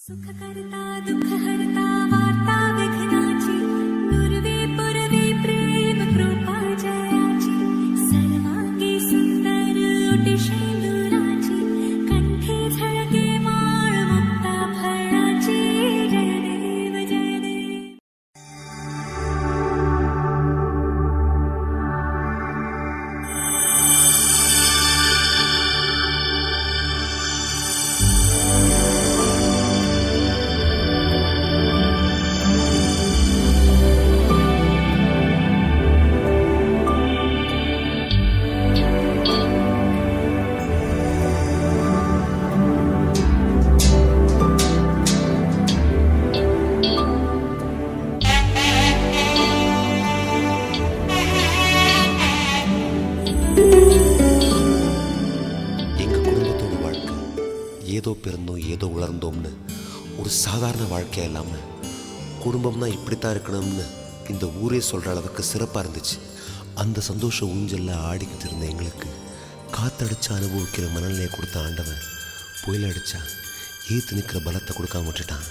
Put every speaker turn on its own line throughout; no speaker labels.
सुखकर्ता दुःखहर्ता वार्ता विघ्नाची नुरवे पुरवे प्रेम कृपा जयाची सर्वांगी सुंदर ओटी शेंदुराची कंठे झळके माळ मुक्ता फळाची जय देव जय देव.
ஏதோ பிறந்தோம் ஏதோ உலர்ந்தோம்னு ஒரு சாதாரண வாழ்க்கையாக இல்லாமல் குடும்பம்னா இப்படித்தான் இருக்கணும்னு இந்த ஊரே சொல்கிற அளவுக்கு சிறப்பாக இருந்துச்சு. அந்த சந்தோஷ ஊஞ்சலில் ஆடிக்கிட்டு இருந்த எங்களுக்கு காற்றடிச்சு அனுபவிக்கிற மனநிலையை கொடுத்த ஆண்டவன் புயல் அடித்தா ஏற்று நிற்கிற பலத்தை கொடுக்காம விட்டுட்டான்.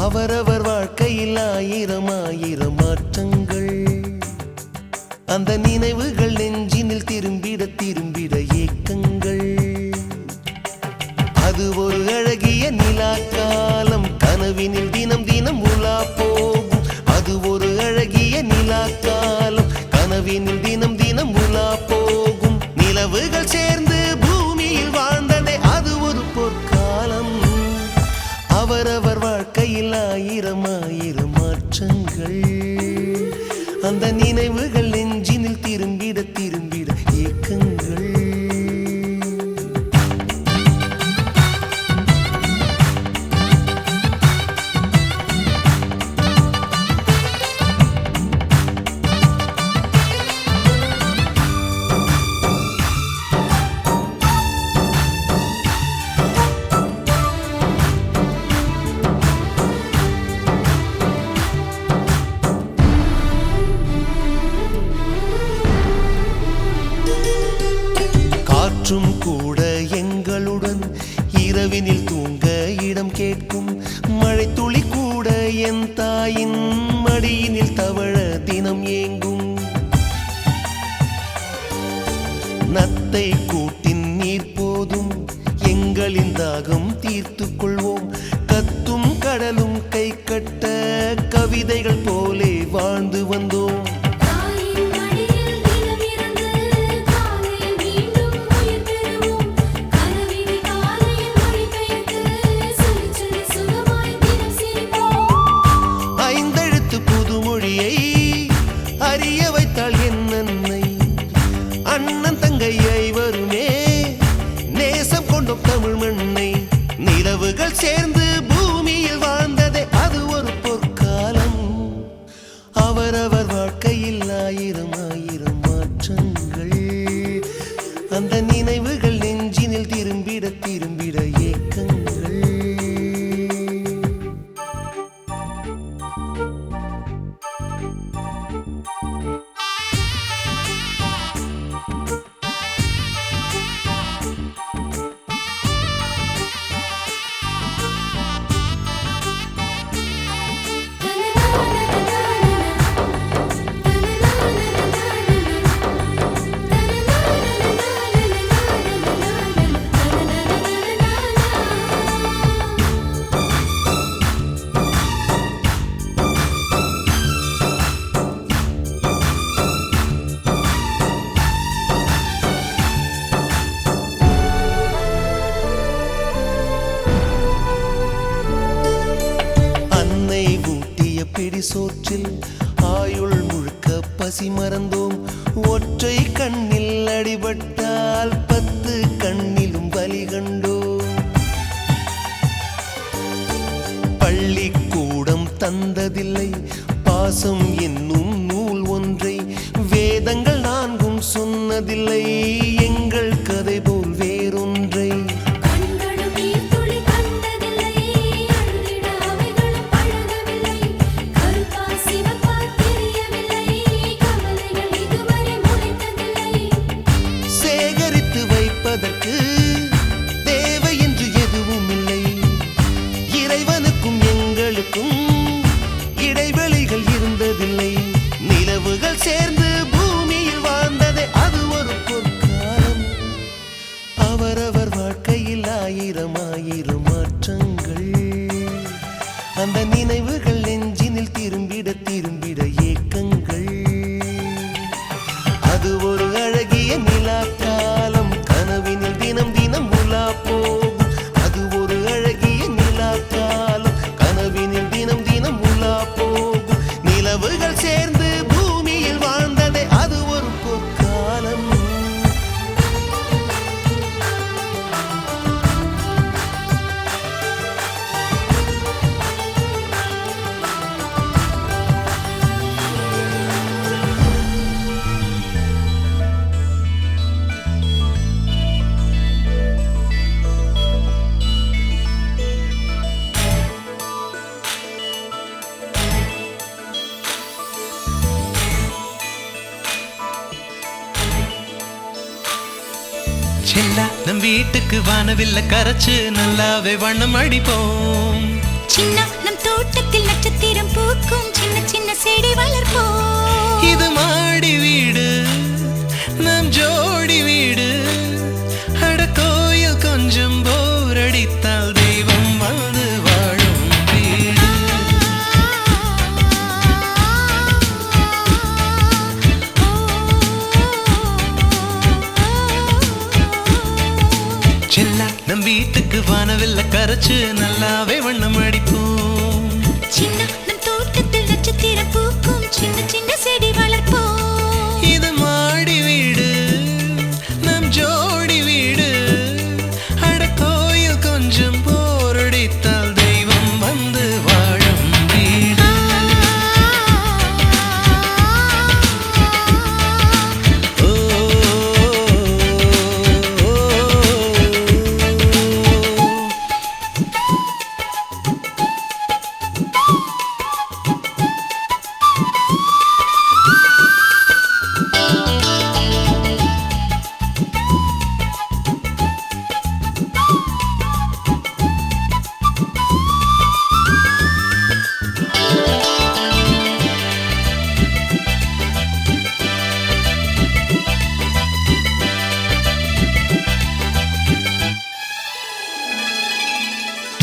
அவரவர் வாழ்க்கையில் ஆயிரம் ஆயிரம் மாற்றங்கள், அந்த நினைவுகள் நெஞ்சினில் திரும்பிட திரும்பிட ஏக்கங்கள். அது ஒரு அழகிய நிலா காலம், கனவினில் தினம் தினம் உலா போகும். அது ஒரு அழகிய நிலா காலம், கனவினில் தினம் தினம் உலா போகும். நிலவுகள் சேர்ந்து பூமியில் வாழ்ந்ததே அது ஒரு பொற்காலம். அவரவர் வாழ்க்கையில் ஆயிரம் ஆயிரம் மாற்றங்கள், அந்த நினைவுகள் நெஞ்சினில் திரும்பிட திரும்பிட ஏக்கங்கள். கூட எங்களுடன் இரவினில் தூங்க இடம் கேட்கும். மழை துளி கூட என் தாயின் மடியினில் தவழ தினம் ஏங்கும். நத்தை கூட்டின் நீர் போதும், எங்களின் தாகம் தீர்த்து கொள்வோம். கத்தும் கடலும் கை கட்ட கவிதைகள் போலே வாழ்ந்து வந்தோம். அறிய வைத்தாள் என் அன்னை, அண்ணன் தங்கையை வருமே நேசம் கொண்டோம் தமிழ் மண்ணை. நிலவுகள் சேர்ந்து பூமியில் வாழ்ந்ததே அது ஒரு பொற்காலம். அவரவர் வாழ்க்கையில் ஆயிரம் ஆயிரம் மாற்றங்கள், அந்த நினைவுகள் நெஞ்சினில் திரும்பிட திரும்பிட ஏக்கங்கள். பிடி சோற்றில் ஆயுள் முழுக்க பசி மறந்தோம். ஒற்றை கண்ணில் அடிபட்டால் 10 கண்ணிலும் பலி கண்டோம். பள்ளிக்கூடம் தந்ததில்லை பாசம் என்னும் நூல் ஒன்றை, வேதங்கள் 4 சொன்னதில்லை எங்கள் கதை போல் வேறொன்றை. கண்களும் நீர் துளி
செல்லா நம் வீட்டுக்கு வானவில்ல கரைச்சு நல்லாவே வண்ணம் அடிப்போம்.
சின்ன நம் தோட்டத்தில் நட்சத்திரம் பூக்கும் சின்ன சின்ன செடி வளர்ப்போம்.
இது மாடி வீடு நம் ஜோடி வீடு. அட கோயில் கொஞ்சம் போர் அடித்தால் தெய்வம் வந்து வாழும் வீடு. செல்லா நம் வீட்டுக்கு வானவில்ல கரைச்சு நல்லாவே வண்ணம் அடிப்போம்.
சின்ன நம் தோட்டத்தில் நட்சத்திரம் பூக்கும் சின்ன சின்ன செடி வளர்ப்போம்.
இது மாடி வீடு நம் ஜோடி வீடு. அட கோயில் கொஞ்சம் போரடித்தால் தெய்வம் வந்து வாழும் வீடு. ஓ,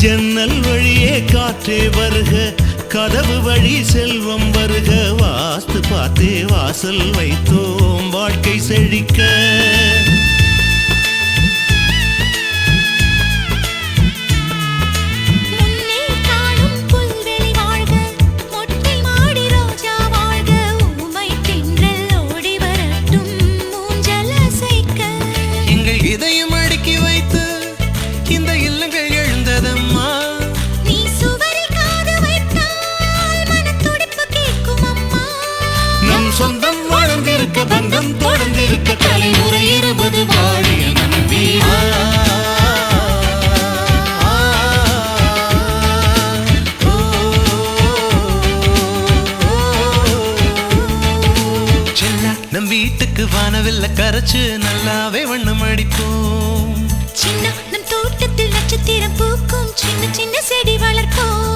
ஜன்னல் வழியே காற்றே வருக, கதவு வழி செல்வம் வருக. வாஸ்து பார்த்தே வாசல் வைத்தோம் வாழ்க்கை செழிக்க.
முன்னே காணும் புல்வெளி வாழ்க, மொட்டை மாடி ரோஜா வாழ்க. ஊமை தென்றல் ஓடி வரட்டும் ஊஞ்சல் அசைக்க.
எங்கள் இதயம் அடுக்கி வைத்து இந்த இல்லங்கள் எழுந்ததம்மா.
நீ சுவரில் காது வைத்தால் மனத்துடிப்பு கேட்கும் அம்மா.
நம் சொந்தம் வாழ்ந்திருக்க, பந்தம் தொடர்ந்திருக்க, தலைமுறை 20 வாழிய நம் வீடு.
செல்லா நம் வீட்டுக்கு வானவில்ல கரைச்சு நல்லாவே வண்ணம் அடிப்போம்.
சின்ன நம் தோட்டத்தில் நட்சத்திரம் பூக்கும் சின்ன சின்ன செடி வளர்ப்போம்.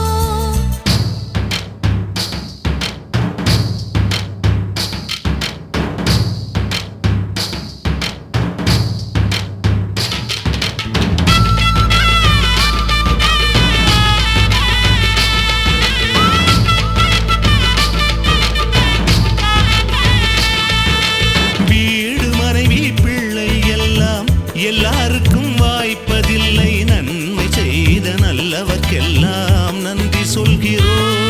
வீடு மனைவி பிள்ளை எல்லாம் எல்லாருக்கும் வாய்ப்பதில்லை. நன்மை செய்த நல்லவர்க்கெல்லாம் நன்றி சொல்கிறோம்.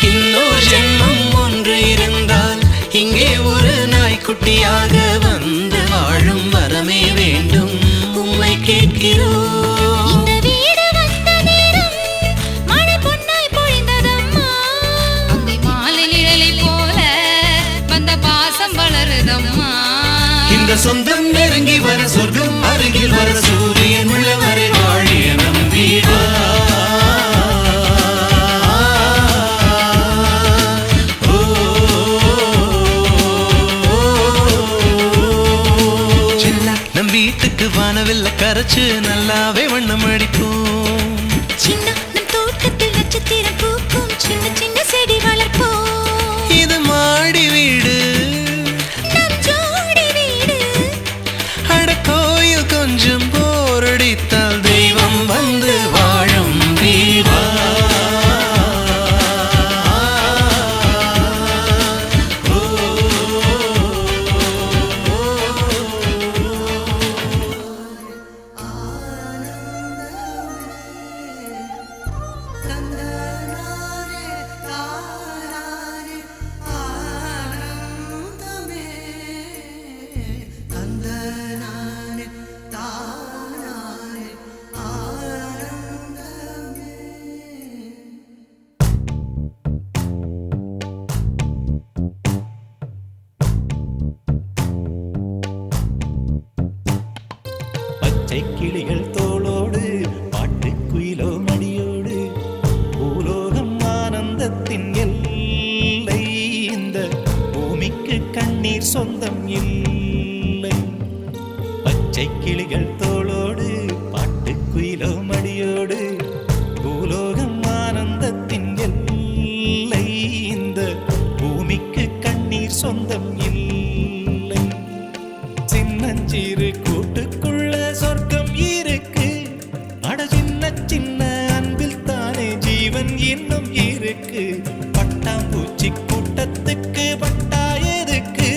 இன்னொரு ஜென்மம் ஒன்று இருந்தால் இங்கே ஒரு நாய்க்குட்டியாக வந்து வாழும் வரமே வேண்டும் உம்மை கேட்கிறோம்.
இந்த வீடு வந்த நேரம் மழை பொன்னாய் பொழிந்ததம்மா.
அந்தி மாலை நிழலை போல வந்த பாசம் வளருதம்மா.
இந்த சொந்தம் நெருங்கி வர, சொர்க்கம் அருகில் வர, சூரியன் உள்ளவரை வாழிய நம் வீடு.
செல்லா நம் வீட்டுக்கு வானவில்ல கரைச்சு நல்லாவே வண்ணம் அடிப்போம்.
சின்ன நம் தோட்டத்தில் நட்சத்திரம் பூக்கும் சின்ன சின்ன செடி வளர்ப்போம்.
இது மாடி வீடு
நம் ஜோடி வீடு.
அட கோயில் கொஞ்சம் போரடித்தால் தெய்வம் வந்து வாழும் வீடு.
பச்சை கிளிகள் தோளோடு, பாட்டுக்குயிலோ மடியோடு, பூலோகம் ஆனந்தத்தின் எல்லை இந்த கண்ணீர் சொந்தம் இல்லை. பச்சை கிளிகள் தோளோடு பாட்டுக்குயிலோ மடியோடு பூலோகம் ஆனந்தத்தின் எல்லை. இந்த பூமிக்கு கண்ணீர் சொந்தம் இல்லை. சின்னஞ்சிறு கூட்டுக்குள்ள சொர்க்கம் இருக்கு. அட சின்ன சின்ன அன்பில் தானே ஜீவன் இன்னும் இருக்கு. பட்டாம்பூச்சி கூட்டத்துக்கு பட்டா எதுக்கு?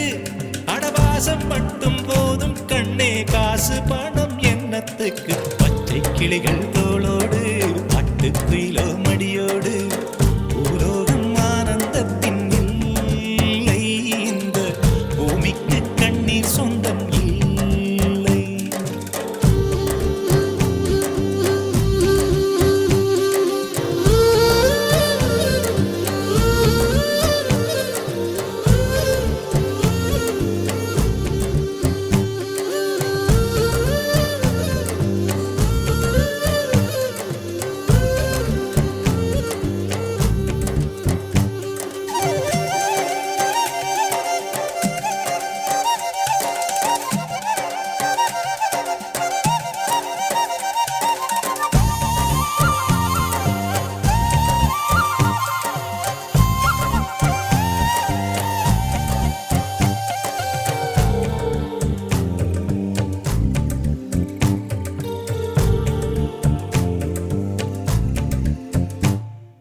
அடவாசம் மட்டும் போதும் கண்ணே, காசு பணம் என்னத்துக்கு? பச்சை கிளிகள் தோளோடு பாட்டுக்குயிலோ மடியோடு பூலோகம் ஆனந்தத்தின் இல்லை. இந்த பூமிக்கு கண்ணீர் சொந்தம் இல்லை.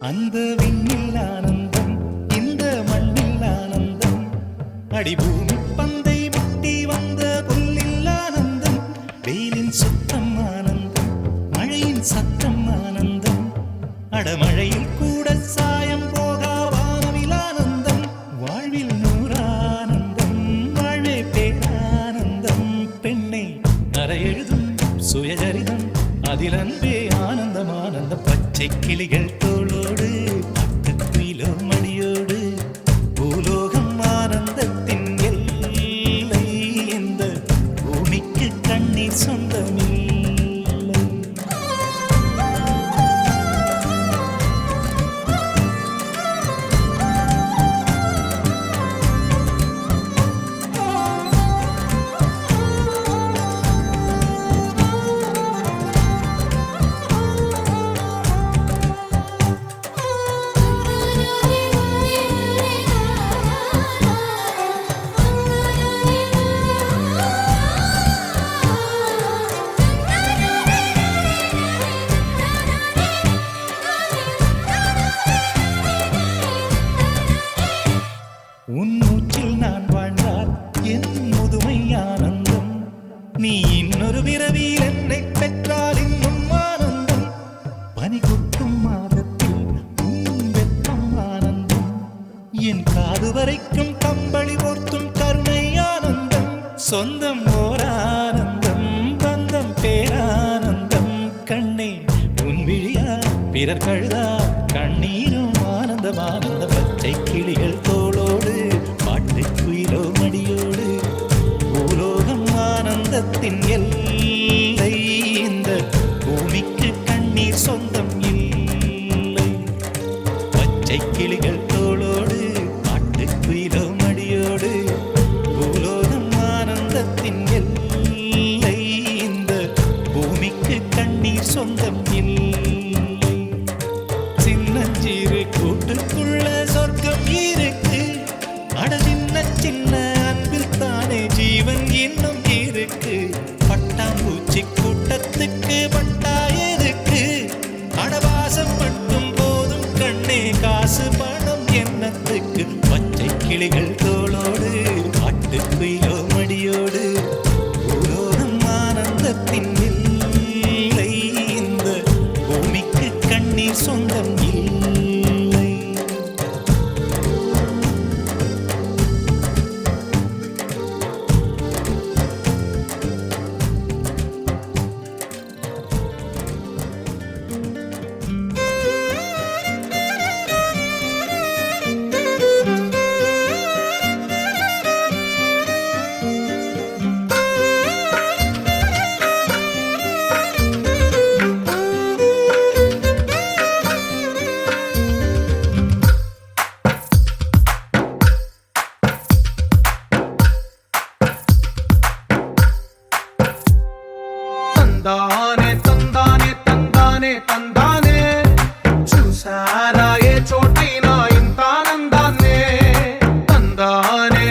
அந்த விண்ணில் ஆனந்தம், இந்த மண்ணில் ஆனந்தம். அடிபூமி பந்தை முட்டி வந்த புல்லில் ஆனந்தம். வெயிலின் சுத்தம் ஆனந்தம், மழையின் சத்தம் ஆனந்தம். அடமழையில் கூட சாயம் போகா வானவில் ஆனந்தம். வாழ்வில் நூறானந்தம், வாழ்வே பேரானந்தம். பெண்ணை அறையெழுதும் சுயசரிதம், அதில் அன்பே ஆனந்தம் ஆனந்தம். பச்சை கிளிகள் தோளோடு பாட்டுக்குயிலோ மடியோடு பூலோகம் ஆனந்தத்தின் எல்லை. இந்த பூமிக்கு கண்ணீர் சொந்தமில்லை. உன் மூச்சில் நான் வாழ்ந்தால் என் முதுமை ஆனந்தம். நீ இன்னொரு விரவியில் என்னை பெற்றால் இன்னும் ஆனந்தம். பனி கொட்டும் மாதத்தில் உன் வெப்பம் ஆனந்தம். என் காது வரைக்கும் கம்பளி போர்த்தும் கருணை ஆனந்தம். சொந்தம் ஓர் ஆனந்தம், பந்தம் பேரானந்தம். கண்ணே உன் விழியா பிறர் கழுதா கண்ணீரும் ஆனந்தம் ஆனந்த. பச்சை கிளிகள் தோளோடு பாட்டுக்குயிலோ மடியோடு பூலோகம் ஆனந்தத்தின் எல்லை. இந்த பூமிக்கு கண்ணீர் சொந்தம் இல்லை. பச்சை கிளிகள் தோளோடு பாட்டுக்குயிலோ மடியோடு பூலோகம் ஆனந்தத்தின் எல்லை. இந்த பூமிக்கு கண்ணீர் சொந்தம் இல்லை. சின்னஞ்சிறு கூட்டுக்குள்ள சொர்க்கம் இருக்கு. அட சின்ன சின்ன அன்பில் தானே ஜீவன் இன்னும் இருக்கு. பட்டாம்பூச்சி கூட்டத்துக்கு பட்டா எதுக்கு? அடவாசம் மட்டும் போதும் கண்ணே, காசு பணம் என்னத்துக்கு? பச்சை கிளிகள் தோளோடு பாட்டுக்குயிலோ மடியோடு பூலோகம் ஆனந்தத்தின் இல்லை. இந்த பூமிக்கு கண்ணீர் சொந்தம் இல்லை.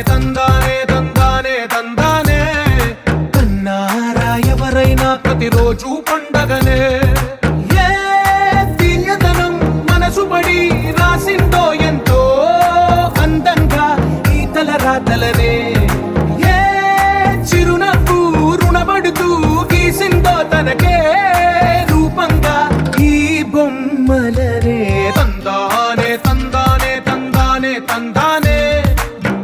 తందానే తందానే తందానే కన్నారా ఎవరైనా ప్రతిరోజు పండగనే ఏ తీయదనం మనసు పడి రాసిందో ఎంతో అందంగా ఈ తల రాతలనే ఏ చిరునవ్వు రుణపడుతూ గీసిందో తనకే రూపంగా ఈ బొమ్మలనే తందానే తందానే తందానే తందానే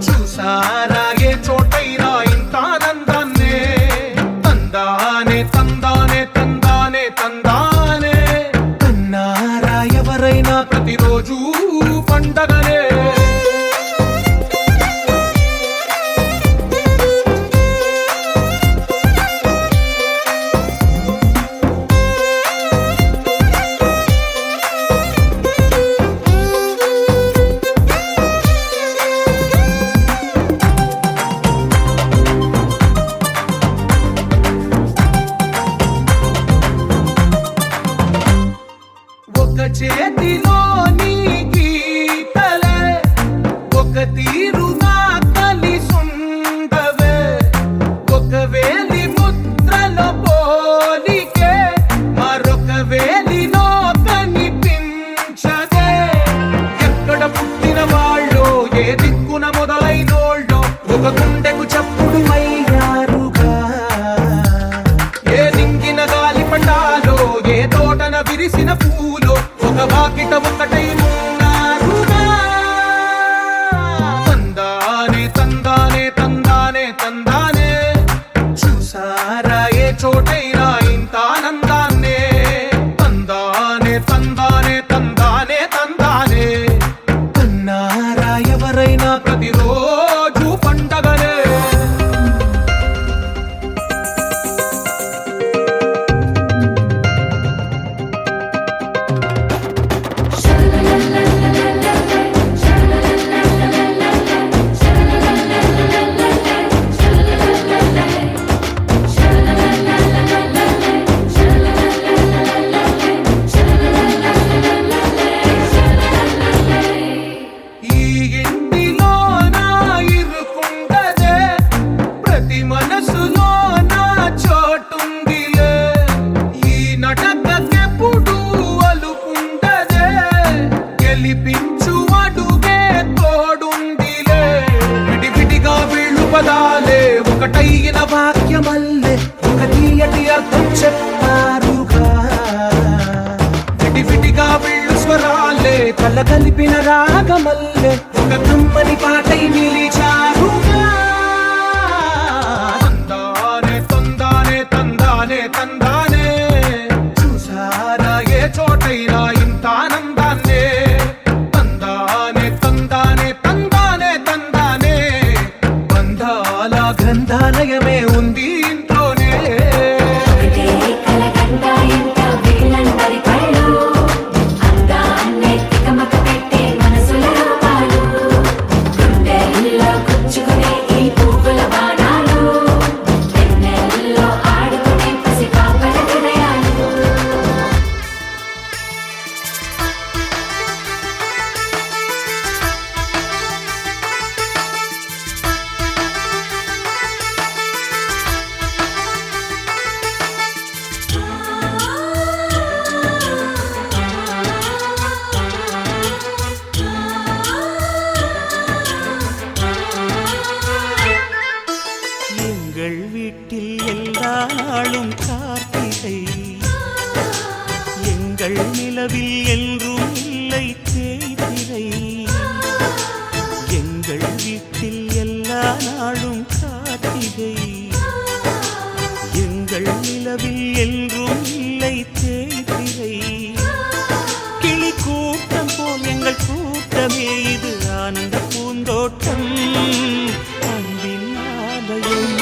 చూసారా ఏ చోటైనా ఇంత ఆనందాన్నే తందానే తందానే తందానే తందానే కన్నారా ఎవరైనా ప్రతిరోజు పండగనే ఒక చేతిలో నీ గీతలే ఒక తీరుగా కలిసుండవే ఒక వేలి ముద్రలో పోలికే మరొక వేలిలో కనిపించదే ఎక్కడ పుట్టిన వాళ్ళో ఏ దిక్కున మొదలైనోళ్ళో ఒక గుండెకు చప్పుడు అయ్యారుగా ఏ నింగిన గాలి పటాలో ఏ తోటన విరిసిన పూలో ఒక వాకిట ఒకటై ఉన్నారుగా తందానే తందానే తందానే తందానే చూసారా ఏ చోటైనా ఇంత ఆనందాన్నే తందానే తందానే తందానే తందానే కన్నారా ఎవరైనా ప్రతిరోజు పండగనే ఈ ఇంటిలో నా ఇరుకుండదే ప్రతి మనసులో నా చోటుందిలే ఈ నటకెప్పుడు అలుకుండదే గెలిపించు అడుగే తోడుందిలే విడివిడిగా వీళ్ళు పదాలే ఒకటైన వాక్యమల్లే ఒక తీయటి అర్థం చెప్పారుగా విడివిడిగా వీళ్ళు స్వరాలే కల కలిపిన రాగమల్లే ఒక కమ్మని పాటై నిలిచారుగా తందానే తందానే తందానే తందానే చూసారా ఏ చోటైనా ఇంత ఆనందాన్నే తందానే తందానే తందానే తందానే బంధాల గ్రంథాలయమే ఉంది ఇంట్లోనే
ఒకటే కలగంట ఇంట వీళ్ళందరి కళ్ళు అందాన్నే తికమక పెట్టే మనసుల రూపాలు గుండెల్లో గుచ్చుకునే ఈ పువ్వుల బాణాలు వెన్నెల్లో ఆడుకునే పసిపాపల హృదయాలు
எங்கள் வீட்டில் எல்லா நாளும் கார்த்திகை எங்கள் நிலவில் என்றும் இல்லை தேய்பிறை எங்கள் வீட்டில் எல்லா நாளும் கார்த்திகை எங்கள் நிலவில் என்றும் இல்லை தேய்பிறை கிளி கூட்டம் போல் எங்கள் கூட்டமே இது ஆனந்த பூந்தோட்டம் அன்பின் ஆலயம்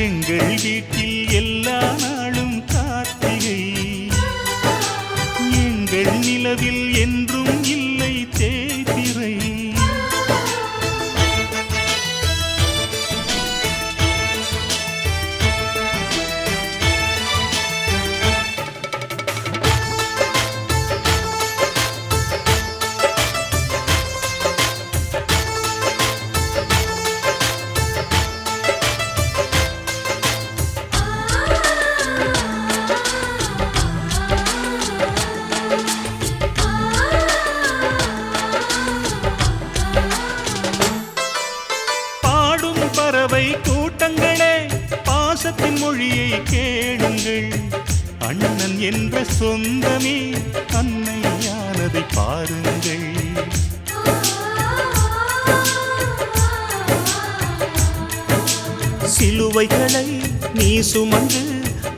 எங்கள் வீட்டில் எல்லா நாளும் கார்த்திகை எங்கள் நிலவில் என்றும் இல்லை தேய்பிறை கூட்டங்களே பாசத்தின் மொழியை கேளுங்கள். அண்ணன் என்ற சொந்தமே அன்னையானதை பாருங்கள். சிலுவைகளை நீ சுமந்து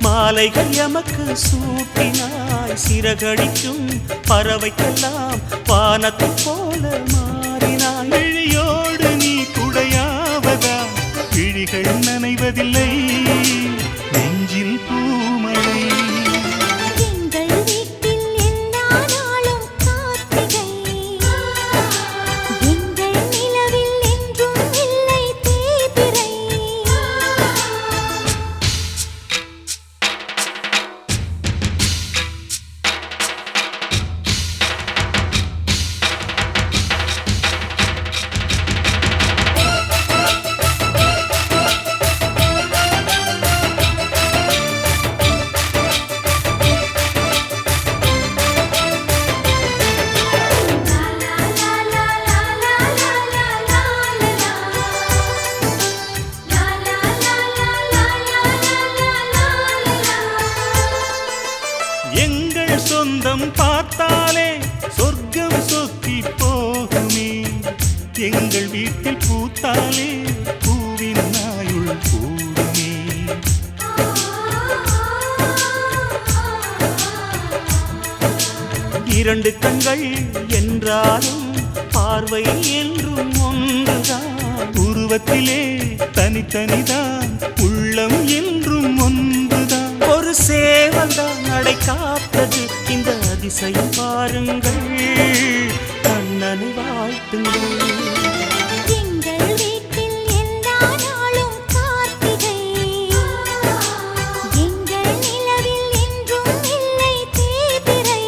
மாலைகள் எமக்கு சூட்டினாய். சிறகடிக்கும் பறவைக்கெல்லாம் வானத்தை போல மாறினாய். விழியோடு நீ குடையாவதா விழிகள் நனைவதில்லை நெஞ்சில் பூமழை. எங்கள் சொந்தம் பார்த்தாலே சொர்க்கம் சொத்தி போகுமே. எங்கள் வீட்டில் பூத்தாலே பூவின் நாயுள் கூடுமே. இரண்டு கண்கள் என்றாலும் பார்வை என்றும் ஒன்றுதான். உருவத்திலே தனித்தனிதான் உள்ளம் என்றும் ஒன்றுதான். ஒரு சேவல்தான் நடை காத்தது இந்த அதிசயம் பாருங்கள். கண்ணனை வாழ்த்துங்கள். எங்கள் வீட்டில் எல்லா நாளும் கார்த்திகை. எங்கள் நிலவில் என்றும் இல்லை தேய்பிறை.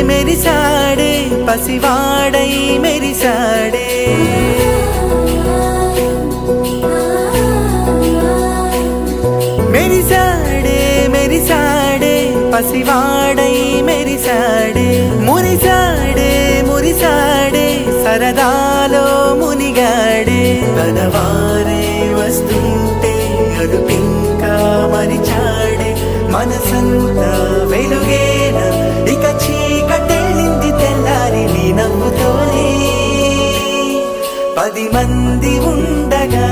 मेरी साड़े पसिवाड़ै मेरी साड़े. मेरी साड़े पसिवाड़ै मेरी साड़े. मुरी साड़े सरदालो मुनिगाड़े. कनवारे वस्तुंटे अदु पिंका मरिचाड़े. मनसंता वेलुगेना इक चीकटेळिंदी तेल्लारि नी नव्वुतोने. 10 మంది ఉండగా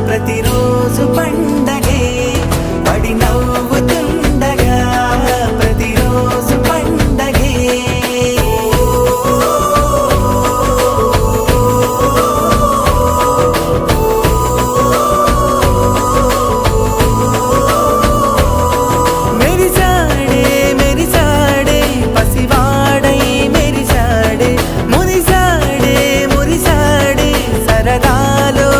ప్రతిరోజు పండగే. పడి నవ్వుతుండగా ప్రతిరోజు పండగే. मेरी साड़े पसिवाड़ै मेरी साड़े. मुरी साड़े सरदालो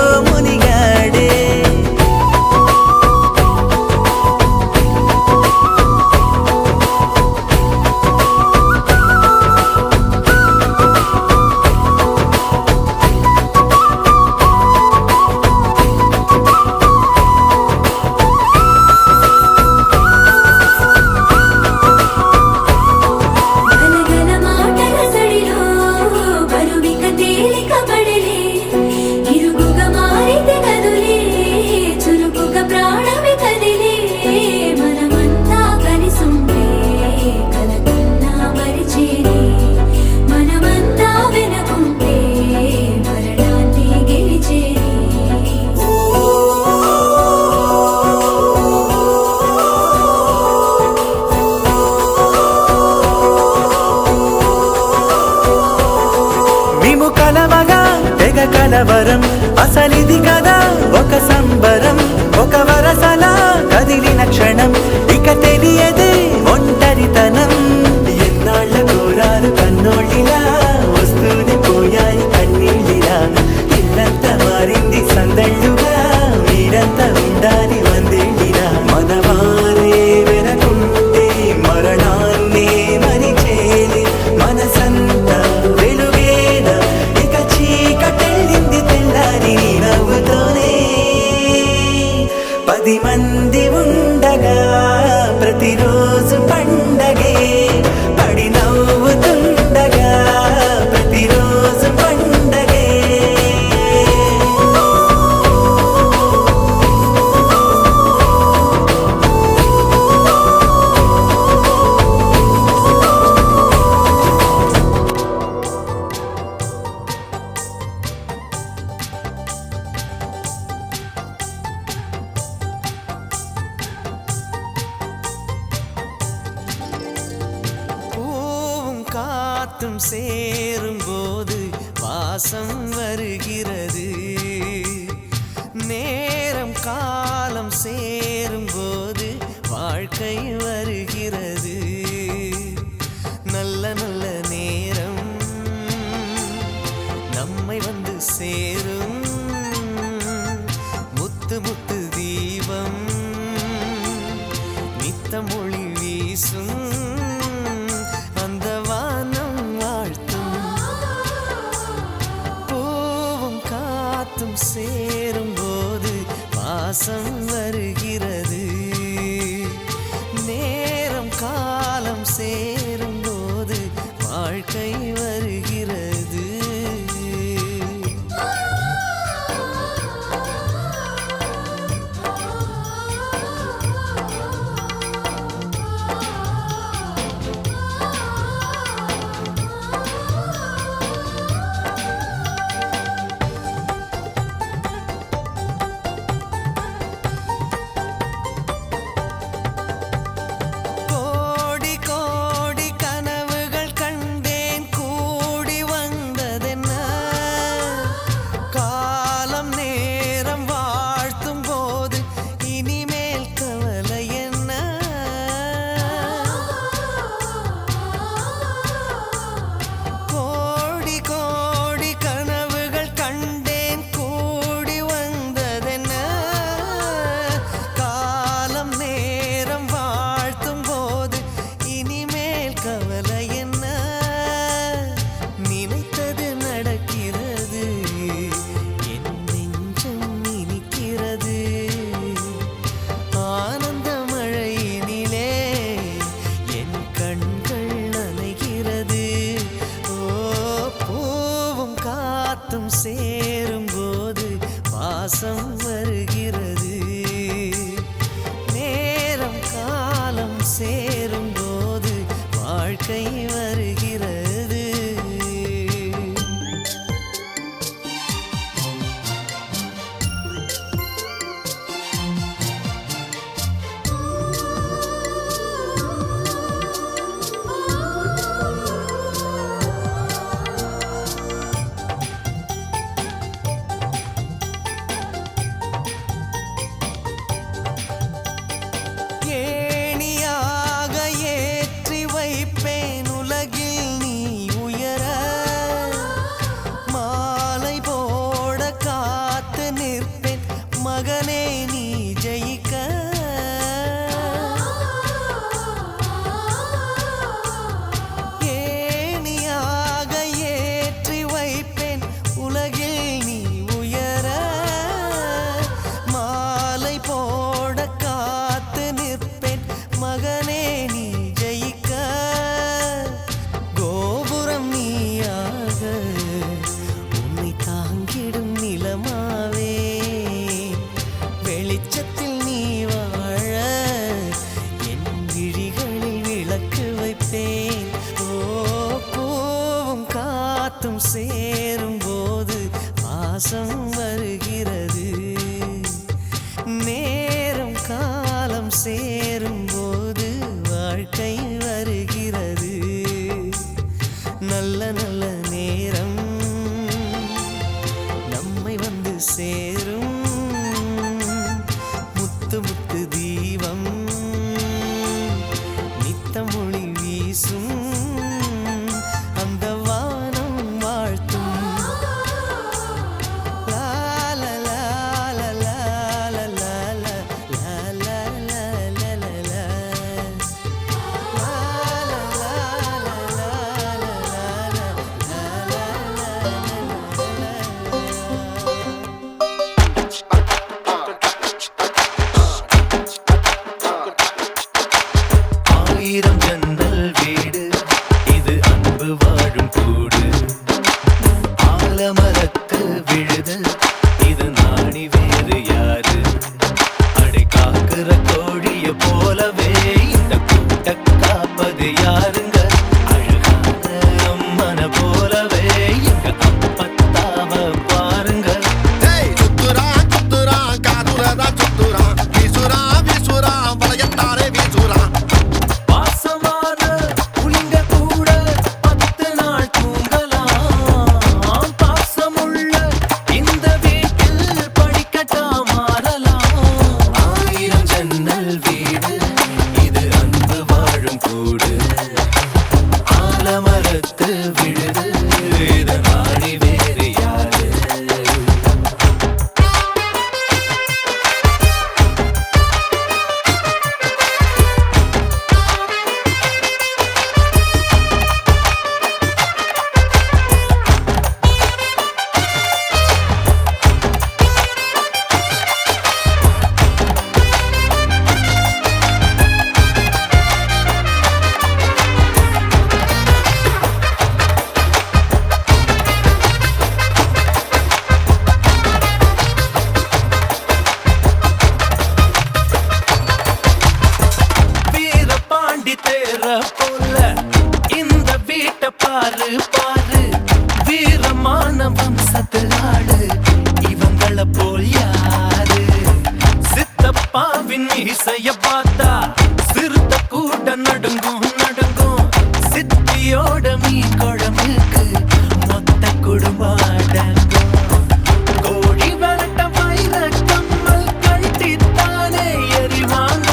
కలవగా తెగ కలవరం అసలిది కదా ఒక సంబరం ఒక వరసలా కదిలిన క్షణం ఇక తెలియదే ఒంటరితనం ఎన్నాళ్ళ కోరారు కన్నోళ్ళిలా వస్తూనే పోయాయి కన్నీళ్ళిలా ఇల్లంతా మారింది సందళ్ళుగా మీరంతా ఉండాలి వందేళ్ళిలా మనవారే వెనకుంటే మరణాన్నే మరిచేలి మనసంతా వెలుగేన ఇక చీకటెళ్ళింది తెల్లారి నవ్వుతోనే 10 మంది ఉండగా ప్రతిరోజు పండగే పడి నవ్వుతుండగా ప్రతిరోజు పండగే
பூவும் காத்தும் சேரும்போது வாசம் வருகிறது நேரம் காலம் சேரும்போது வாழ்க்கை வருகிறது நல்ல நல்ல நேரம் நம்மை வந்து சேரும் முத்து முத்து தீபம் நித்தம் ஒளி வீசும் அந்த வானம் வாழ்த்தும் பூவும் காத்தும் சேரும்போது வாசம் வருகிறது நேரம் காலம் சேரும்போது வாழ்க்கை வருகிறது கோடி கோடி கனவுகள் கண்டேன் கூடி வந்ததென்ன காலம் நேரம் வாழ்த்தும் போது இனிமேல் கவலை என்ன கோடி கோடி கனவுகள் கண்டேன் கூடி வந்ததென்ன காலம் நேரம் வாழ்த்தும் போது இனிமேல் கவலை என்ன நினைத்தது நடக்கிறது என் நெஞ்சம் இனிக்கிறது ஆனந்த மழையினிலே என் கண்கள் நனைகிறது ஓ பூவும் காத்தும் சேரும்போது வாசம் வருகிறது நேரம் காலம் சேரும்போது வாழ்க்கை வருகிறது ஏணியாக ஏற்றி வைப்பேன் உலகில் நீ உயர மாலை போட காத்து நிற்பேன் மகனே நீ ஜெயிக்க ஏணியாக ஏற்றி வைப்பேன் உலகில் நீ உயர மாலை போட காத்து நிற்பேன் மகனே நீ ஜெயிக்க கோபுரம் நீயாக உன்னை தாங்கிடும் நிலமாவே வெளிச்சத்தில் நீ வாழ என் விழிகளில் விளக்கு வைப்பேன் ஓ பூவும் காத்தும் சேரும்போது வாசம் வருகிறது நேரம் காலம் சேரும்போது வாழ்க்கை வருகிறது நல்ல நல்ல நேரம்
பாரு வீரமான வம்சத்து ஆடு இவங்கள போல் யாரு சித்தப்பாவின் இசைய பார்த்தா சிறுத்த கூட நடுங்கும் நடுங்கும் சித்தியோட மீன் குழம்புக்கு மொத்த குடும்பம் அடங்கும் கோழி விரட்ட வைர கம்மல் கழட்டித்தானே எறிவாங்க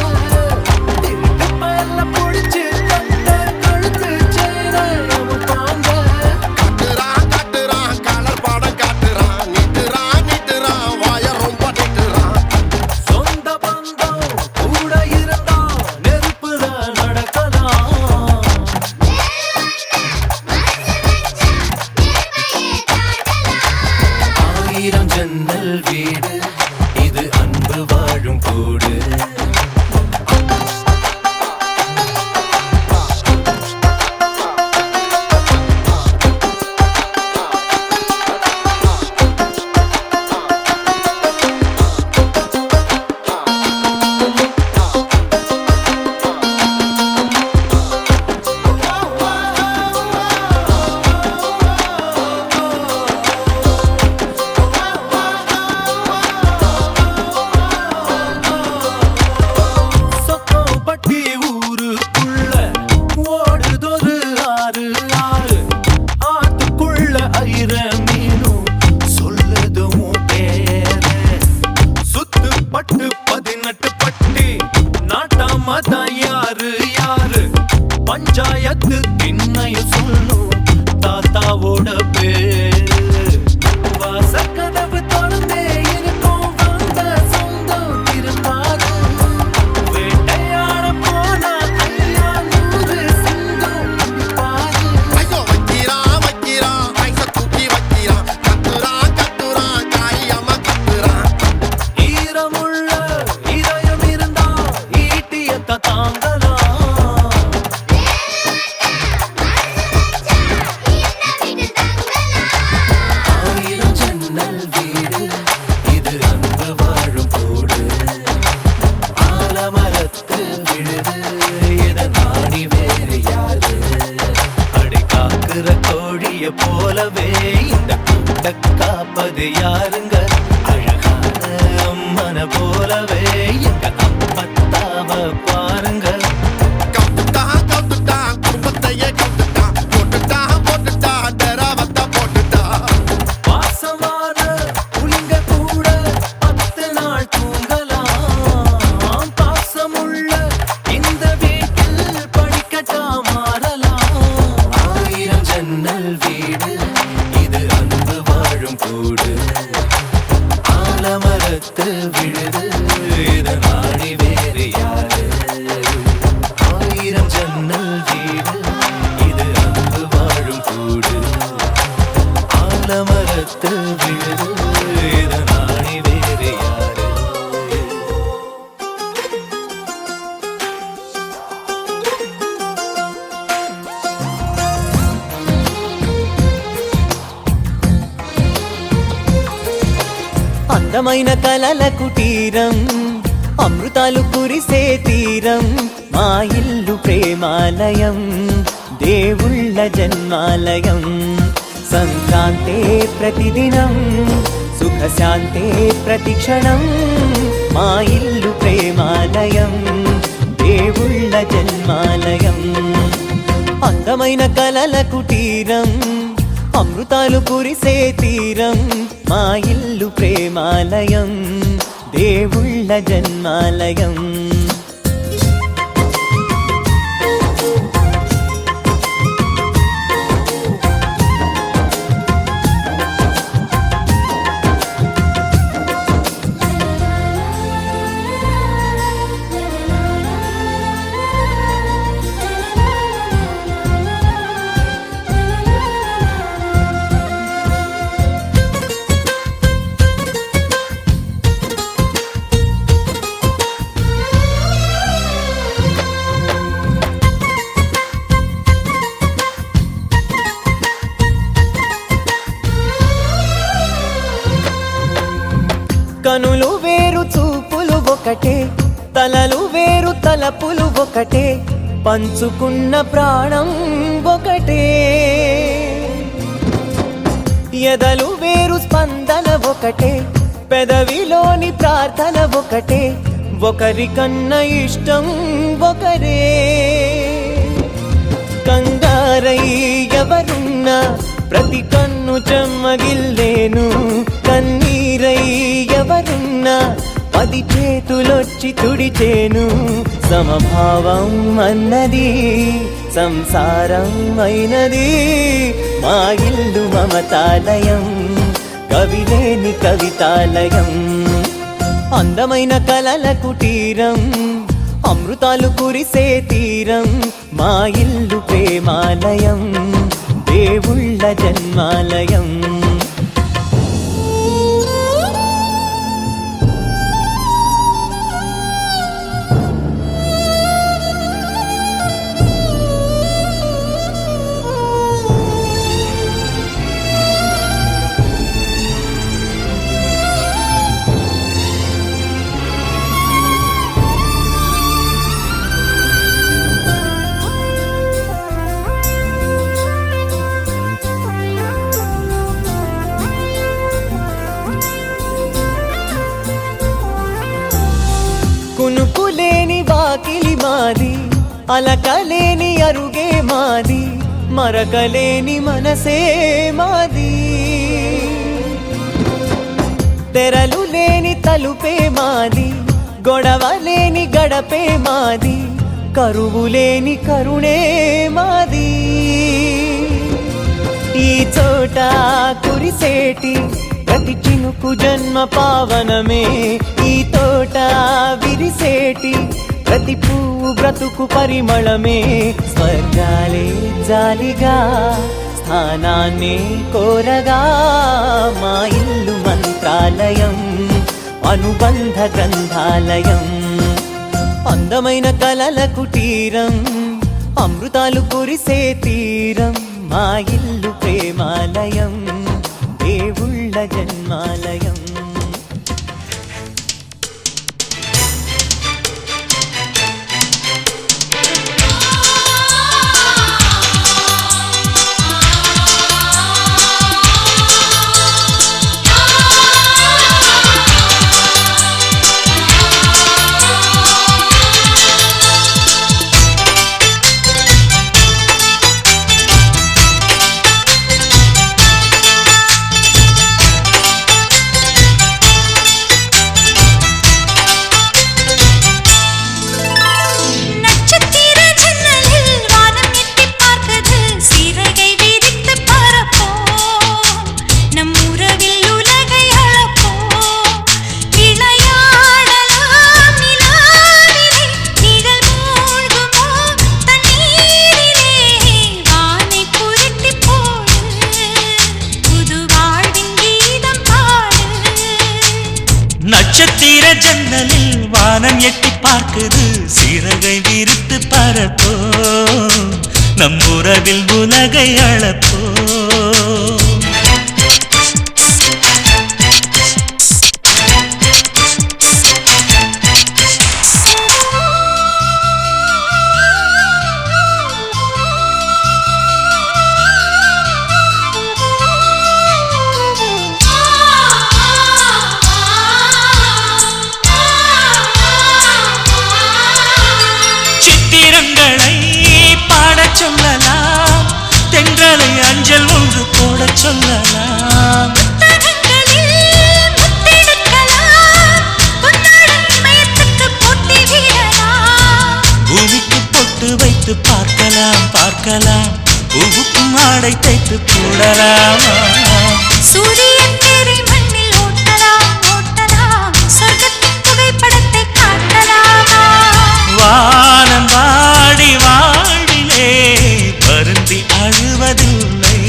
திருட்டு பல்ல பொடிச்சு கட்ட கழுத்து சேர அமுப்பாங்க
காட்டுறான் கலர் படம் காட்டுறான் நிட்டுறான் வாய ரொம்ப நிட்டுறான்
சொந்த பந்தம் கூட இருந்தா நெருப்புதான் நடக்கலாம் ஆயிரம் ஜன்னல் வீடு இது அன்பு வாழும் கூடு சொக்கோப்பட்டி ஊருக்குள்ள ஓடுதொரு ஆறு ஆறு ஆத்துக்குள்ள ஐர மீனும் சொல்லுதும் பேரு சுத்துப்பட்டு 18 பட்டி நாட்டாம தான் யாரு யாரு பஞ்சாயத்து திண்ணையும் சொல்லும் தாத்தாவோட பேரு வாசக்கதவு திறந்தே இருக்கும் வந்த சொந்தம் திருந்தாது வேட்டையாட போன ஐயா 100 சிங்கம் பாரு
ஐயோ வைக்கிறான் ஐச தூக்கி வைக்கிறான் கத்துறான் காரியமா கத்துறான்
ஈரமுள்ள இதயம் இருந்தா ஈட்டியத்த தாங்கலாம் ஆயிரம் ஜன்னல் வீடு இது அன்பு வாழும் கூடு ஆலமரத்து விழுது இத நாடி வேறு யாரு அடி காக்குற கோழிய போலவே இந்த கூட்ட காப்பது யாருங்க அழகான அம்மன போலவே எங்க அப்பத்தாவ பாருங்க
கவுத்துட்டான் குடும்பத்தையே கவுத்துட்டான் போட்டுட்டான் டெராவத்தா போட்டுட்டான்
வாசமான புலிங்க கூட 10 நாள் தூங்கலாம் பாசமுள்ள இந்த வீட்டில் படிக்கட்டா மாறலாம் ஆயிரம் ஜன்னல் வீடு இது அன்பு வாழும் கூடு ஆலமரத்து விழுது இத நாடி வேறு யாரு ஆயிரம் ஜன்னல் வீடு இது அன்பு வாழும் கூடு ஆலமரத்து விழுது இத நாடி வேறு யாரு
అందమైన కలల కుటీరం అమృతాలు కురిసే తీరం మా ఇల్లు ప్రేమాలయం దేవుళ్ళ జన్మాలయం సంక్రాంతే ప్రతిదినం సుఖశాంతే ప్రతిక్షణం మా ఇల్లు ప్రేమాలయం దేవుళ్ళ జన్మాలయం అందమైన కలల కుటీరం అమృతాలు కురిసే తీరం మా ఇల్లు ప్రేమాలయం దేవుళ్ళ జన్మాలయం కనులు వేరు చూపులు ఒకటే తలలు వేరు తలపులు ఒకటే పంచుకున్న ప్రాణం ఒకటే ఎదలు వేరు స్పందన ఒకటే, పెదవిలోని ప్రార్థన ఒకటే, ఒకరికన్నా ఇష్టం ఒకరే. కంగారై ఎవరున్నా ప్రతి కన్ను చెమ్మగిల్లేను, కన్నీరై ఎవరున్నా 10 చేతులొచ్చి తుడిచేను. సమభావం అన్నది సంసారం అయినది, మా ఇల్లు మమతాలయం, కవిలేని కవితాలయం. అందమైన కలల కుటీరం, అమృతాలు కురిసే తీరం, మా ఇల్లు ప్రేమాలయం, దేవుళ్ళ జన్మాలయం. కునుకులేని వాకిలి మాది, అలకలేని అరుగే మాది, మరకలేని మనసే మాది. తెరలు లేని తలుపే మాది, గొడవలేని గడపే మాది, కరువులేని కరుణే మాది. ఈ చోట కురిసేటి ప్రతి చినుకు జన్మ పావనమే, ఈ తోట విరిసేటి ప్రతి పువ్వు బ్రతుకు పరిమళమే. స్వర్గాలే జాలిగా స్థానాన్ని కోరగా, మా ఇల్లు మంత్రాలయం, అనుబంధ గ్రంథాలయం. అందమైన కలల కుటీరం, అమృతాలు కురిసే తీరం, మా ఇల్లు ప్రేమాలయం, దేవుళ్ళ జన్మాలయం.
நட்சத்திர ஜன்னலில் வானம் எட்டி பார்க்குது, சிறகை விரித்து பறப்போ, நம் உறவில் உலகை அளப்போ. சொல்லலாம் தென்றலை அஞ்சல் ஒன்று போட சொல்லலாம், பூமிக்கு பொட்டு வைத்து பார்க்கலாம் பார்க்கலாம், பூவுக்கும் ஆடை தைத்து போடலாமா.
சூரியன் தேரை மண்ணில் ஓட்டலாம் ஓட்டலாம், சொர்க்கத்தின் புகைப்படத்தை காட்டலாமா.
வானம் வாடி வாழ்விலே வருந்தி அழுவதில்லை,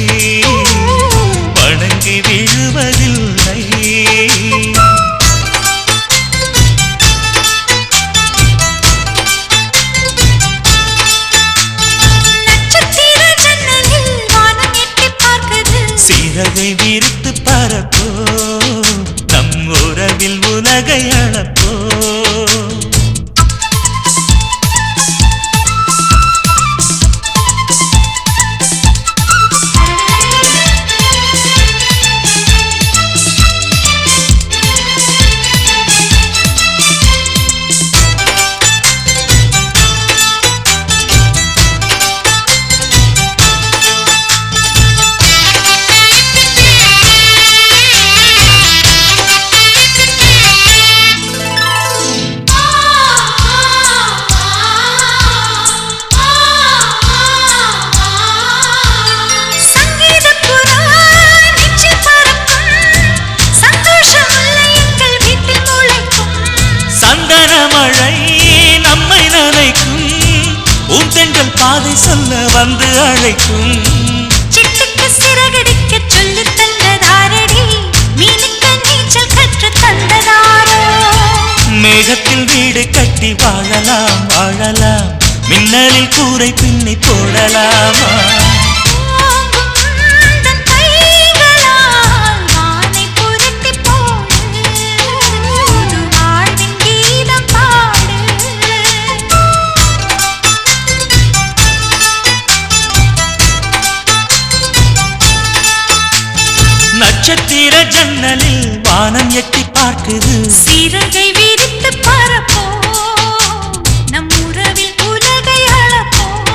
வணங்கி விழுவதில்லை.
நட்சத்திர ஜன்னலில் வானம் எட்டி பார்க்குது,
சிறகை விரித்து பறப்போ, நம் உறவில் உலகை அளப்போ.
வந்து அழைக்கும்.
சிட்டுக்கு சிறகடிக்க சொல்லி தந்ததாரடி, மீனுக்கு நீச்சல் கற்று தந்ததாரோ.
மேகத்தில் வீடு கட்டி வாழலாம் வாழலாம், மின்னலில் கூரை பின்னி போடலாமா?
தன் கைகளால் வானை புரட்டி போடு, புது வாழ்வின் கீதம் பாடு.
நட்சத்திர ஜன்னலில் வானம் எட்டி பார்க்குது.
சிறகை விரித்து பரப்போம், நம் உறவில் உலகை அளப்போம்.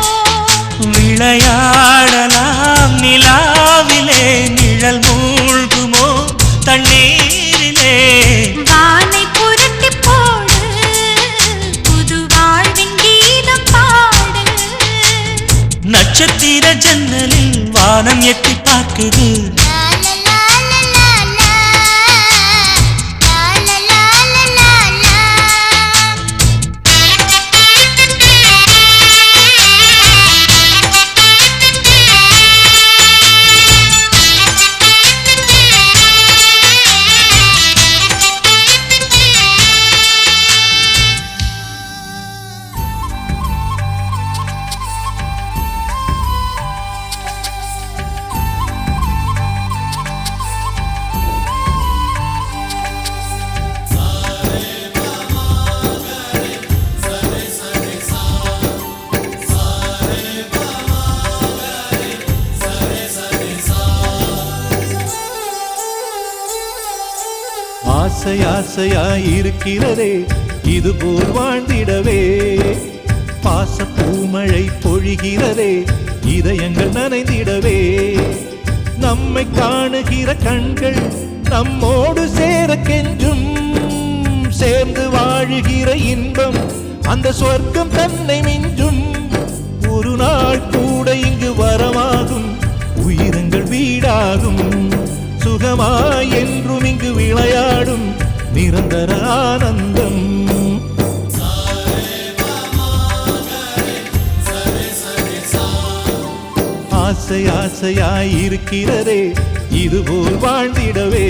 விளையாடலாம் நிலாவிலே, நிழல் மூழ்குமோ தண்ணீரிலே.
வானை புரட்டி போடு, புது வாழ்வின் கீதம் பாடு.
நட்சத்திர ஜன்னலில் வானம் எட்டி பார்க்குது.
ஆசை ஆசையாயிருக்கிறதே இதுபோல் வாழ்ந்திடவே. பாச பூமழை பொழிகிறதே இதயங்கள் நனைந்திடவே. நம்மை காணுகிற கண்கள் நம்மோடு சேர கெஞ்சும். சேர்ந்து வாழுகிற இன்பம் அந்த சொர்க்கம் தன்னை மிஞ்சும். ஒரு நாள் கூட இங்கு வரமாகும், உயிரங்கள் வீடாகும். சுகமாய் என்றும் இங்கு விளையாடும் நிரந்தர ஆனந்தம். ஆசை ஆசையாயிருக்கிறதே இதுபோல் வாழ்ந்திடவே.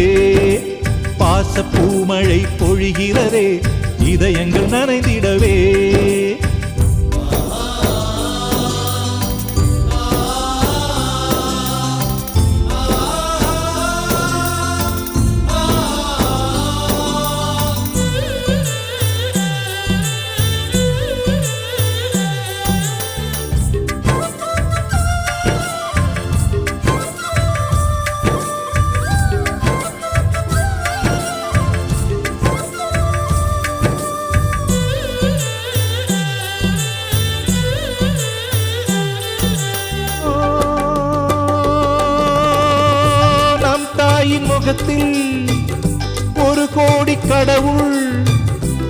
பாச பூமழை பொழிகிறதே இதயங்கள் நனைந்திடவே. முகத்தில் ஒரு கோடி கடவுள்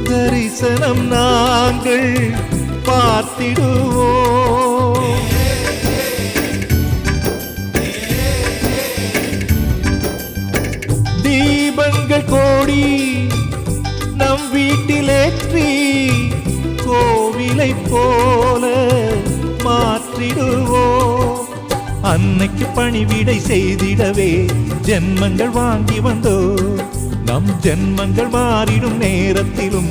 தரிசனம் நாங்கள் பார்த்திடுவோம். தீபங்கள் கோடி நம் வீட்டிலேற்றி கோவிலை போல மாற்றிடுவோம். அன்னைக்கு பணிவிடை செய்திடவே ஜென்மங்கள் வாங்கி வந்தோ. நம் ஜென்மங்கள் மாறிடும் நேரத்திலும்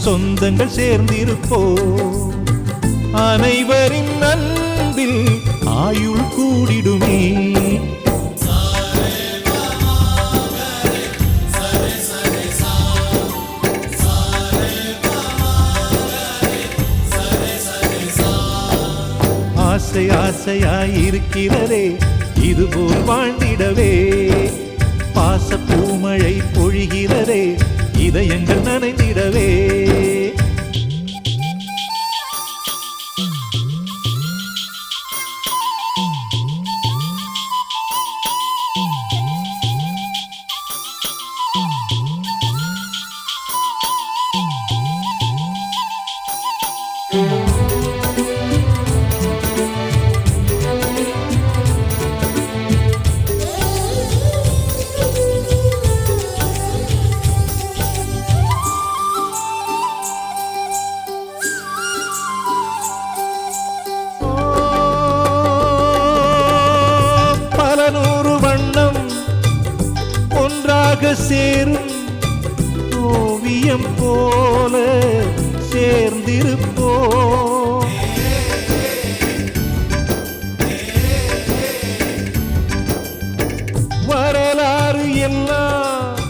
சொந்தங்கள் சேர்ந்திருப்போ. அனைவரின் அன்பில் ஆயுள் கூடிடுமே. ஆசை ஆசையாயிருக்கிறதே இதுபோல் வாழ்ந்திடவே. பாச பூமழை பொழிகிறதே இதயங்கள் நனைந்திடவே.
வண்ணம் ஒன்றாக சேரும் ஓவியம் போல சேர்ந்திருப்போம். வரலாறு எல்லாம்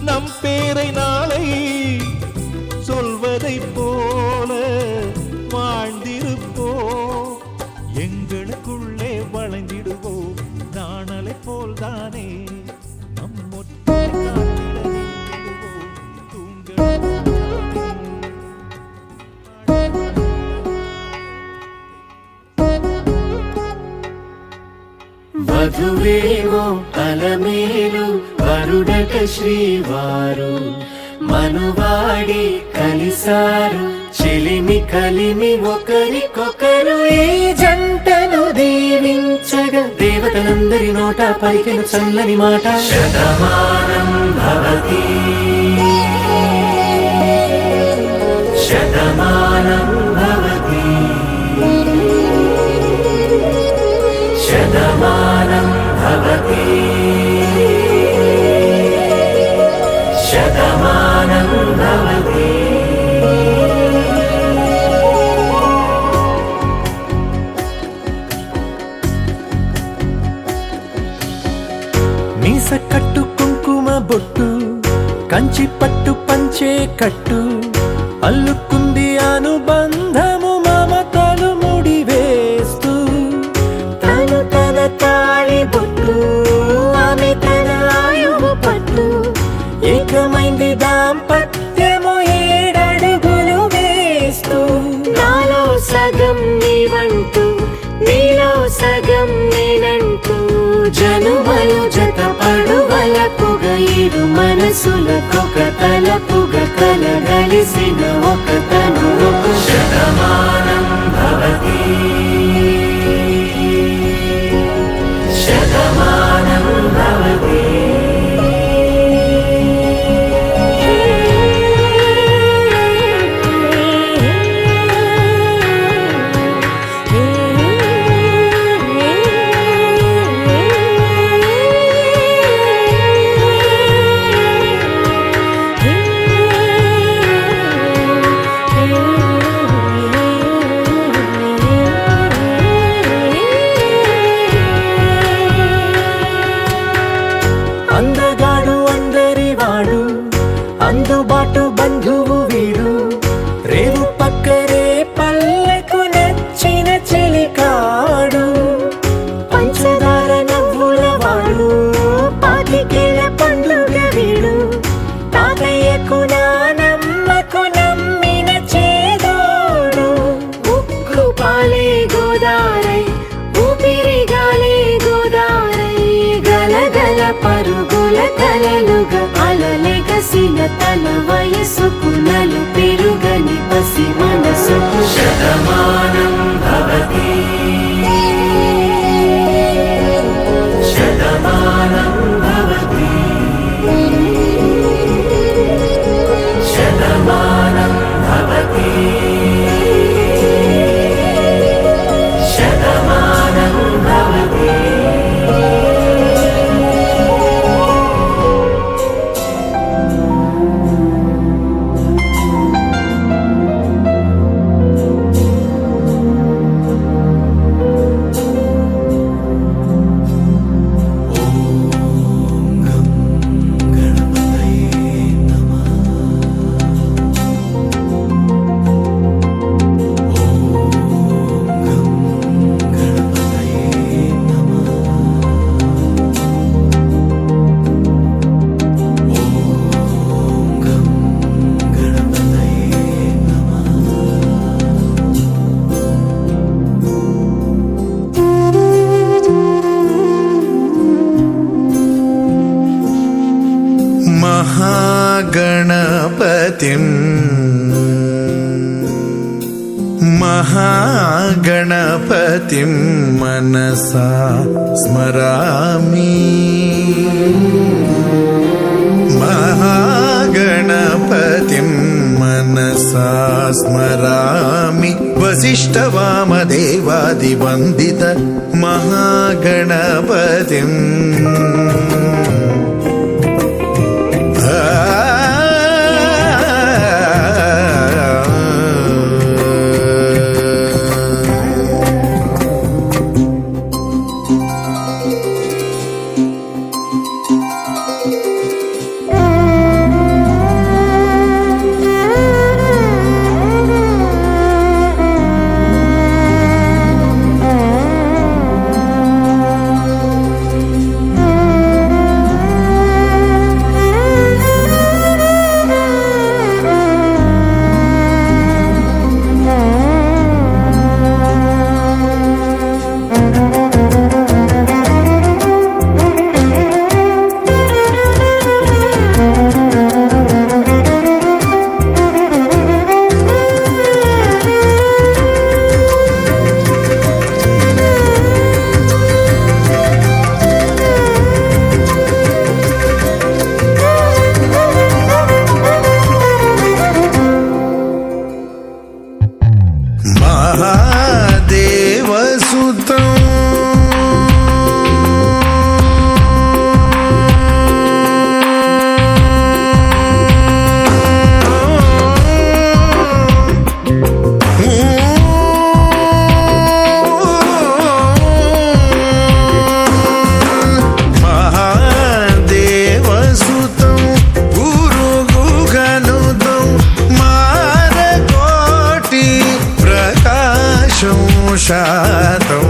நம் பேரை நாளை சொல்வதை போல வாழ்ந்திருப்போம். எங்களுக்குள்ளே வளைந்திடுவோம் நாணலை போல்தானே நம் ஒற்றை
వధువేమో అలమేలు వరుడట శ్రీవారు మనువాడి కలిసారు చెలిమి కలిమి ఒకరికొకరు ఈ జంటను దీవించగా దేవతలందరి నోట పలికిన చల్లని మాట శతమానం భవతి శతమానం భవతి శతమానం భవతి శతమానం భవతి.
మీస కట్టు కుంకుమ బొట్టు కంచి పట్టు పంచే కట్టు అల్లుకుంది అనుబంధము మమతలు ముడివేస్తూ
తను తన తాళి బొట్టు ఆమె తన ఆయువు పట్టు
ఏకమైంది దాంపత్యము ఏడడుగులు వేస్తూ
నాలో సగం నీవంటూ నీలో సగం నేనంటూ జనుమలు జత పడువలపుగ ఇరు మనసులకొక తలపుగ కలగలిసిన ఒక తను
శతమానం భవతి శతమానం భవతి.
అందగాడు అందరి వాడు అందుబాటు బంధువు వీడు రేవు పక్కరే పల్లెకు నచ్చిన చెలికాడు
పంచదార నవ్వుల వాడు పాతికేల పండుగ వీడు
తాతయ్యకు నానమ్మకు నమ్మిన చేదోడు
ఉక్కు పాలే గోదారై ఊపిరి గాలే గోదారై గలగల పరుగుల కలలుగా అలలెగసిన తన వయసుకు నలు పెరుగని పసి మనసుకు
శతమానం భవతి శతమానం భవతి శతమానం భవతి శతమానం భవతి.
महागणपतिं महागणपतिं मनसा स्मरामि महागणपतिं मनसा स्मरामि वसिष्ठवामदेवादिवन्दित महागणपतिं శాతం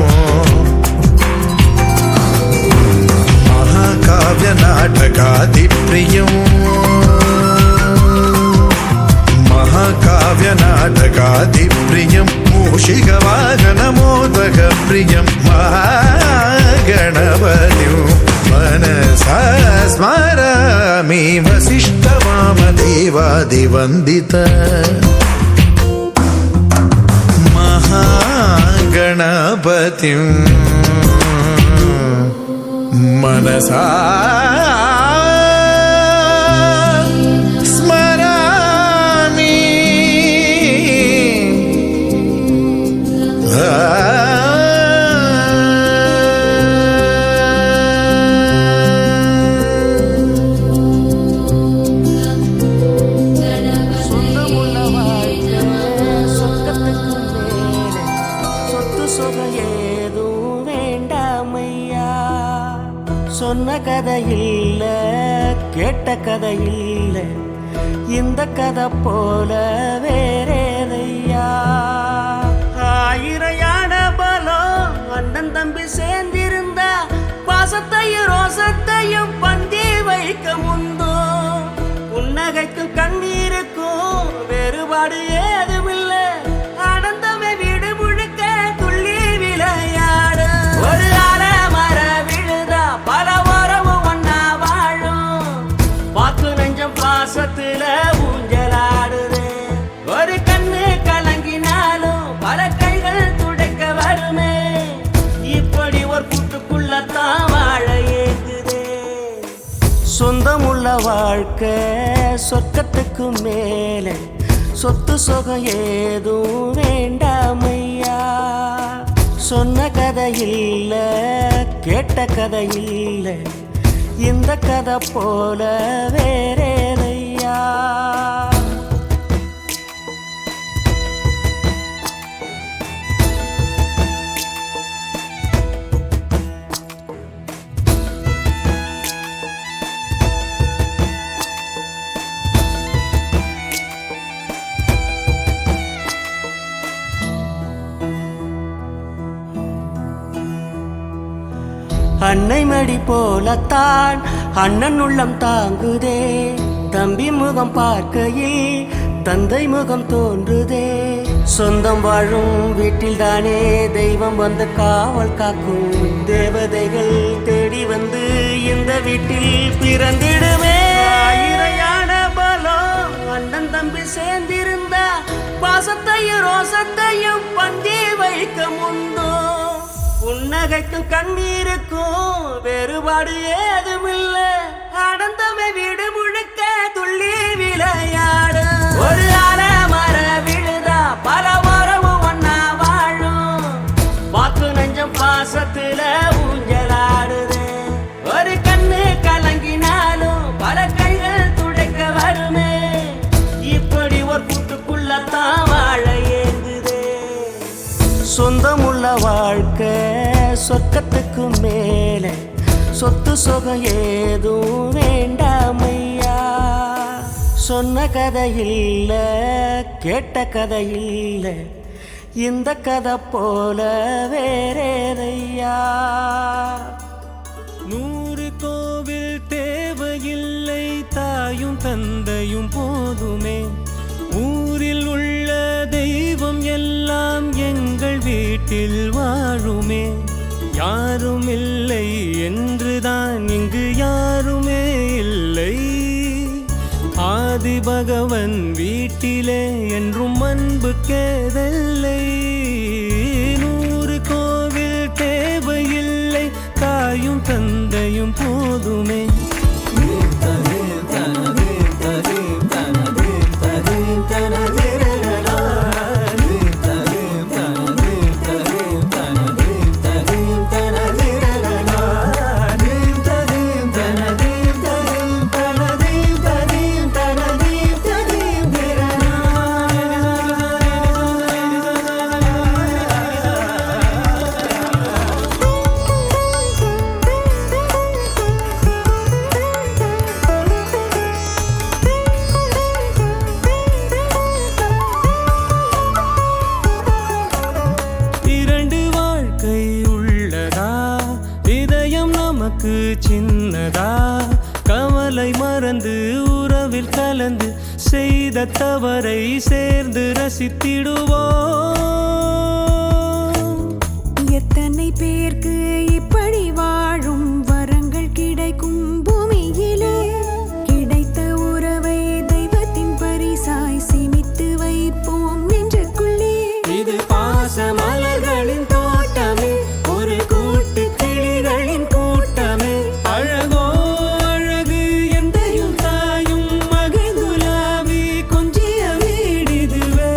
మహాకావ్య నాటకాది ప్రియం మహాకావ్య నాటకాది ప్రియం మూషిక వాహన మోదక ప్రియం మహాగణపతిం మనసా స్మరామి వసిష్ఠ వామదేవాది వందిత గణపతిం మనసా స్మరామి
சொன்ன கதை இல்ல கேட்ட கதை இல்ல இந்த கதை போல வேறேதையா ஆயிரையான பலம் அண்ணன் தம்பி சேர்ந்திருந்தா பாசத்தையும் ரோசத்தையும் பந்தி வைக்க முந்தோ புன்னகைக்கும் கண்ணீருக்கும் வேறுபாடு ஏதுமில்ல ஆனந்தமே வீடு முழுக்க துள்ளி விளையாடு ஒரு மர விழுதா பல உறவும் ஒன்னா வாழும் பாக்கு நெஞ்சம் பாசத்துல ஊஞ்சலாடுது ஒரு கண்ணு கலங்கினாலும் பல கைகள் துடைக்க வருமே இப்படி ஒரு கூட்டுக்குள்ளத்தான் வாழ ஏங்குதே சொந்தமுள்ள வாழ்க்கை சொர்க்கத்துக்கு மேலே சொத்து சுகம் ஏதும் வேண்டாமையா சொன்ன கதை இல்ல கேட்ட கதை இல்ல இந்த கதை போல வேறேதையா அன்னை மடி போலத்தான் அண்ணன் உள்ளம் தாங்குதே தம்பி முகம் பார்க்கையில் தந்தை முகம் தோன்றுதே சொந்தம் வாழும் வீட்டில் தானே தெய்வம் வந்து காவல் காக்கும் தேவதைகள் தேடி வந்து இந்த வீட்டில் பிறந்திடுமே ஆயிரையான பலம் அண்ணன் தம்பி சேர்ந்திருந்தா பாசத்தையும் ரோசத்தையும் பந்தி வைக்க முந்தோ புன்னகைக்கும் கண்ணீருக்கும் வேறுபாடு ஏதுமில்ல ஆனந்தமே வீடு முழுக்க துள்ளி விளையாடு ஒரு மர விழுதா பல உறவும் ஒன்னா வாழும் வாக்கு நெஞ்சம் பாசத்துல ஊஞ்சலாடுதே சொத்து சுகம் ஏதும் வேண்டாமையா. சொன்ன கதை இல்ல, கேட்ட கதை இல்ல, இந்த கதை போல வேறேதையா.
100 கோவில் தேவையில்லை, தாயும் தந்தையும் போதுமே. ஊரில் உள்ள தெய்வம் எல்லாம் எங்கள் வீட்டில் வாழுமே. யாரும் இல்லை என்றுதான் இங்கு யாருமே இல்லை. ஆதி பகவன் வீட்டிலே என்றும் அன்பு கேதல்லை. 100 கோவில் தேவையில்லை, தாயும் தந்தையும் போதுமே. சின்னதா கவலை மறந்து உறவில் கலந்து செய்த தவறை சேர்ந்து ரசித்திடுவோம்.
எத்தனை பேருக்கு இப்படி வாழும் வரங்கள் கிடைக்கும் பூமியிலே. கிடைத்த உறவை தெய்வத்தின் பரிசாய் சேமித்து வைப்போம் நெஞ்சுக்குள்ளே.
இது பாச மலர்களின் தோட்டமே, ஒரு கூட்டு கிளிகளின் கூட்டமே. அழகோ அழகு எந்தையும் தாயும் மகிழ்ந்துலாவி கொஞ்சிய வீடிதுவே.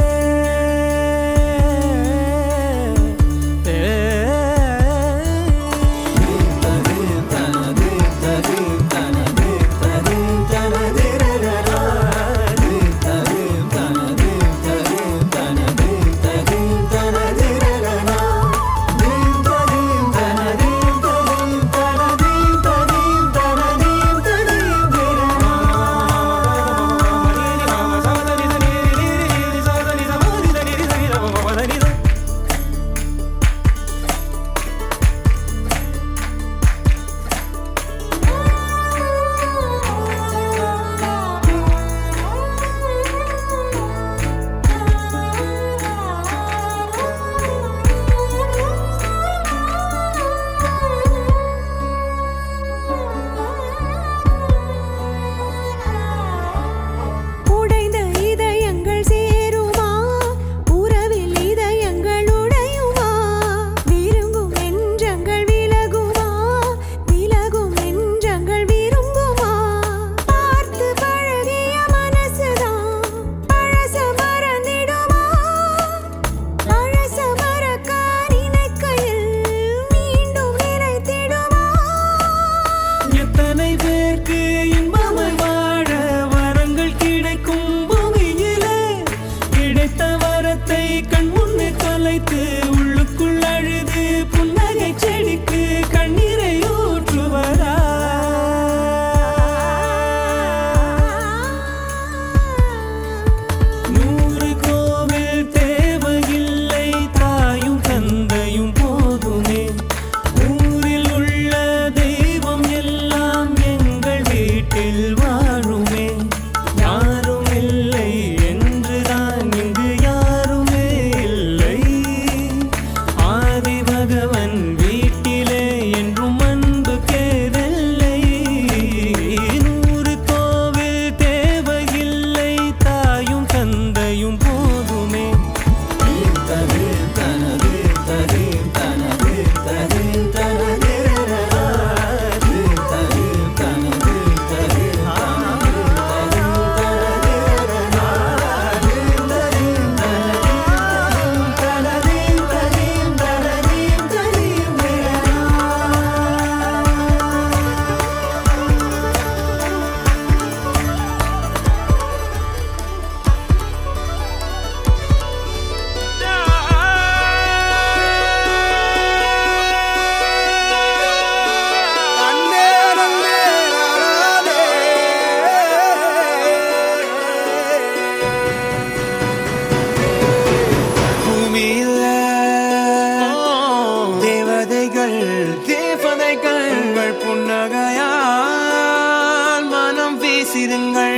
விழித்திருங்கள்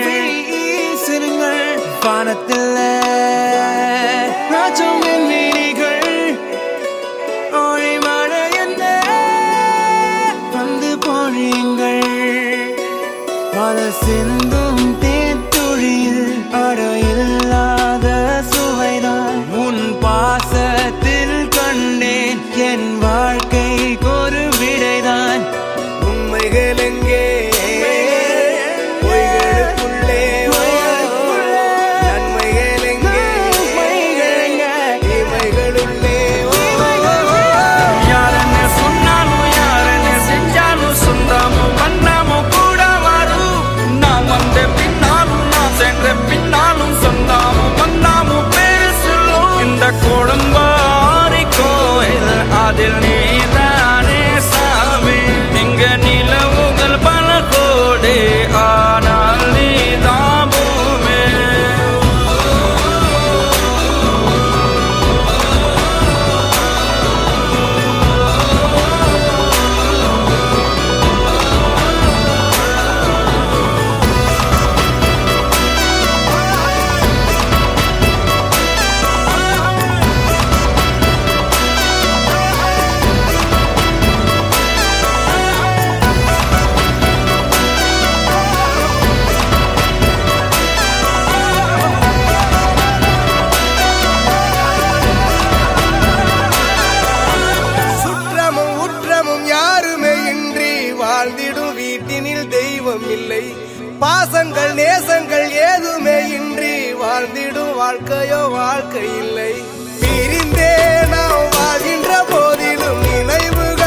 சிறுங்கள் வானத்தில் ராஜம் விழிகள் ஒளி மழை என்ன வந்து பொழியுங்கள் பல சிந்தும் தேத்துழியில் அடையில்லாத சுவைதான் உன் பாசத்தில் கண்டேன் என் வாழ்க்கைக்கு ஒரு விடைதான் உண்மைகள் எங்கே பொய்களுக்குள்ளே நன்மைகள் எங்கே தீமைகளுள்ளே யாரென்ன சொன்னாலும் யாரென்ன செஞ்சாலும் சொந்தாமும் பண்ணாமும் கூட வரும் நான் வந்த பின்னாலும் நான் சென்ற பின்னாலும் சொந்தாமும் பண்ணாமும் பேரு சொல்லும் இந்த குடும்பாரி கோயில் அதில் நீதானே சாமி இங்க நிலவுகள் பல கோடி ஆனால் நீதான் பூமி சுற்றமும் உற்றமும் யாருமே இன்றி வாழ்ந்திடும் வீட்டினில் தெய்வம் இல்லை பாசங்கள் நேசங்கள் ஏதுமே இன்றி வாழ்ந்திடும் வாழ்க்கையோ வாழ்க்கை இல்லை பிரிந்தே நாம் வாழ்கின்ற போதிலும் நினைவுகள்